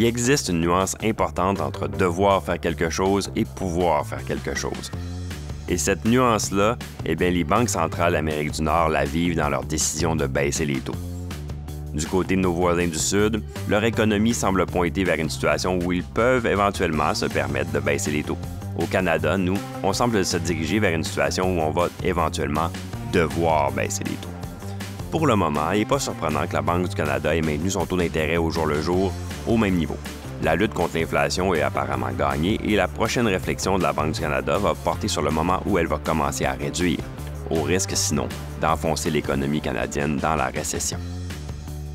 Il existe une nuance importante entre devoir faire quelque chose et pouvoir faire quelque chose. Et cette nuance-là, les banques centrales d'Amérique du Nord la vivent dans leur décision de baisser les taux. Du côté de nos voisins du Sud, leur économie semble pointer vers une situation où ils peuvent éventuellement se permettre de baisser les taux. Au Canada, nous, on semble se diriger vers une situation où on va éventuellement devoir baisser les taux. Pour le moment, il n'est pas surprenant que la Banque du Canada ait maintenu son taux d'intérêt au jour le jour au même niveau. La lutte contre l'inflation est apparemment gagnée et la prochaine réflexion de la Banque du Canada va porter sur le moment où elle va commencer à réduire, au risque sinon d'enfoncer l'économie canadienne dans la récession.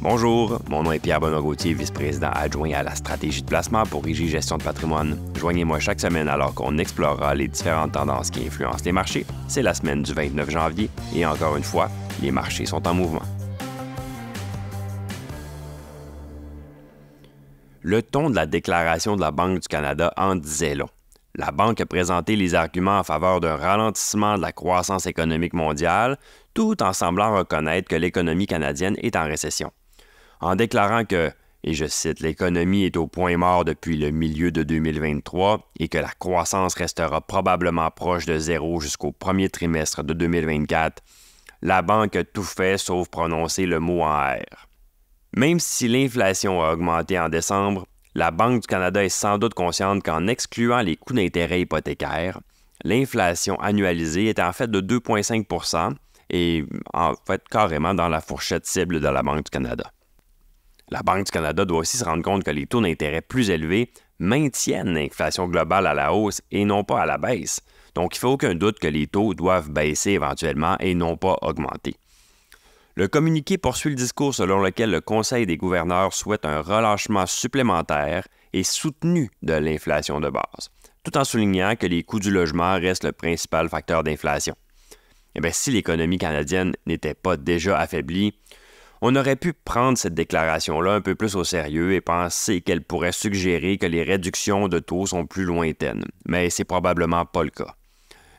Bonjour, mon nom est Pierre-Benoît Gauthier, vice-président adjoint à la stratégie de placement pour IG Gestion de patrimoine. Joignez-moi chaque semaine alors qu'on explorera les différentes tendances qui influencent les marchés. C'est la semaine du 29 janvier et encore une fois, les marchés sont en mouvement. Le ton de la déclaration de la Banque du Canada en disait long. La Banque a présenté les arguments en faveur d'un ralentissement de la croissance économique mondiale, tout en semblant reconnaître que l'économie canadienne est en récession. En déclarant que, et je cite, « l'économie est au point mort depuis le milieu de 2023 et que la croissance restera probablement proche de zéro jusqu'au premier trimestre de 2024 », la Banque a tout fait sauf prononcer le mot en R. Même si l'inflation a augmenté en décembre, la Banque du Canada est sans doute consciente qu'en excluant les coûts d'intérêt hypothécaires, l'inflation annualisée est en fait de 2,5 % et en fait carrément dans la fourchette cible de la Banque du Canada. La Banque du Canada doit aussi se rendre compte que les taux d'intérêt plus élevés maintiennent l'inflation globale à la hausse et non pas à la baisse. Donc, il ne fait aucun doute que les taux doivent baisser éventuellement et non pas augmenter. Le communiqué poursuit le discours selon lequel le Conseil des gouverneurs souhaite un relâchement supplémentaire et soutenu de l'inflation de base, tout en soulignant que les coûts du logement restent le principal facteur d'inflation. Si l'économie canadienne n'était pas déjà affaiblie, on aurait pu prendre cette déclaration-là un peu plus au sérieux et penser qu'elle pourrait suggérer que les réductions de taux sont plus lointaines, mais c'est probablement pas le cas.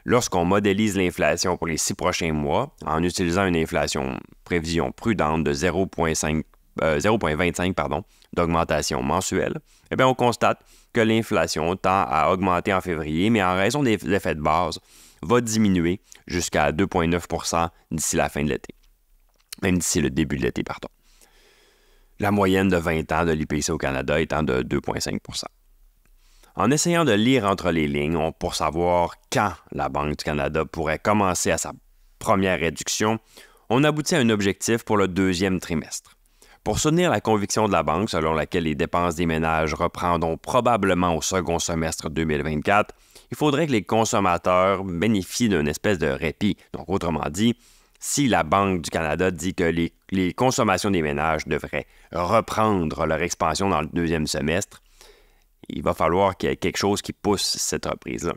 Lorsqu'on modélise l'inflation pour les 6 prochains mois, en utilisant une prévision prudente de 0,25 d'augmentation mensuelle, on constate que l'inflation tend à augmenter en février, mais en raison des effets de base, va diminuer jusqu'à 2,9 % d'ici la fin de l'été. Même d'ici le début de l'été, pardon. La moyenne de 20 ans de l'IPC au Canada étant de 2,5 %. En essayant de lire entre les lignes pour savoir quand la Banque du Canada pourrait commencer à sa première réduction, on aboutit à un objectif pour le deuxième trimestre. Pour soutenir la conviction de la Banque selon laquelle les dépenses des ménages reprendront probablement au second semestre 2024, il faudrait que les consommateurs bénéficient d'une espèce de répit. Donc, autrement dit, si la Banque du Canada dit que les consommations des ménages devraient reprendre leur expansion dans le deuxième semestre, il va falloir qu'il y ait quelque chose qui pousse cette reprise-là.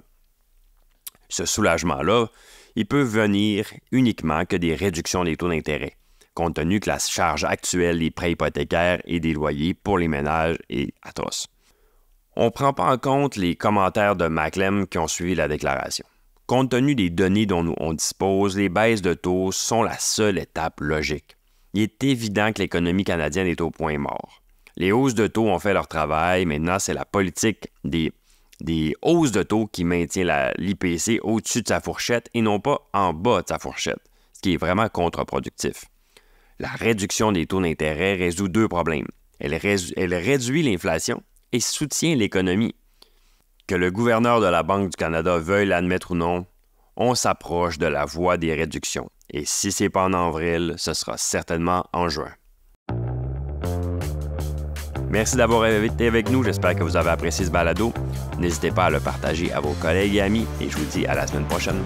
Ce soulagement-là, il peut venir uniquement que des réductions des taux d'intérêt, compte tenu que la charge actuelle des prêts hypothécaires et des loyers pour les ménages est atroce. On ne prend pas en compte les commentaires de Maclem qui ont suivi la déclaration. Compte tenu des données dont on dispose, les baisses de taux sont la seule étape logique. Il est évident que l'économie canadienne est au point mort. Les hausses de taux ont fait leur travail. Maintenant, c'est la politique des hausses de taux qui maintient l'IPC au-dessus de sa fourchette et non pas en bas de sa fourchette, ce qui est vraiment contre-productif. La réduction des taux d'intérêt résout deux problèmes. Elle réduit l'inflation et soutient l'économie. Que le gouverneur de la Banque du Canada veuille l'admettre ou non, on s'approche de la voie des réductions. Et si ce n'est pas en avril, ce sera certainement en juin. Merci d'avoir été avec nous. J'espère que vous avez apprécié ce balado. N'hésitez pas à le partager à vos collègues et amis et je vous dis à la semaine prochaine.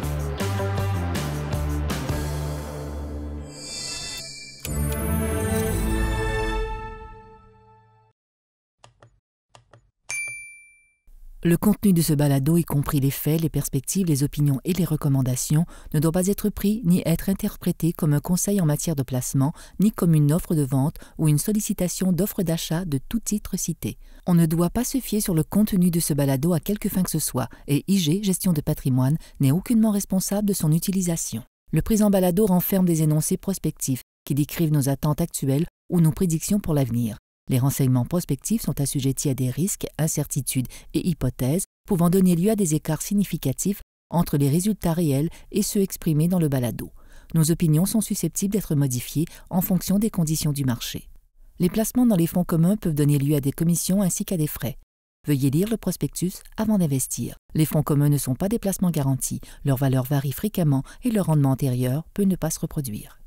Le contenu de ce balado, y compris les faits, les perspectives, les opinions et les recommandations, ne doit pas être pris ni être interprété comme un conseil en matière de placement, ni comme une offre de vente ou une sollicitation d'offre d'achat de tout titre cité. On ne doit pas se fier sur le contenu de ce balado à quelque fin que ce soit, et IG Gestion de patrimoine n'est aucunement responsable de son utilisation. Le présent balado renferme des énoncés prospectifs qui décrivent nos attentes actuelles ou nos prédictions pour l'avenir. Les renseignements prospectifs sont assujettis à des risques, incertitudes et hypothèses pouvant donner lieu à des écarts significatifs entre les résultats réels et ceux exprimés dans le balado. Nos opinions sont susceptibles d'être modifiées en fonction des conditions du marché. Les placements dans les fonds communs peuvent donner lieu à des commissions ainsi qu'à des frais. Veuillez lire le prospectus avant d'investir. Les fonds communs ne sont pas des placements garantis. Leur valeur varie fréquemment et leur rendement antérieur peut ne pas se reproduire.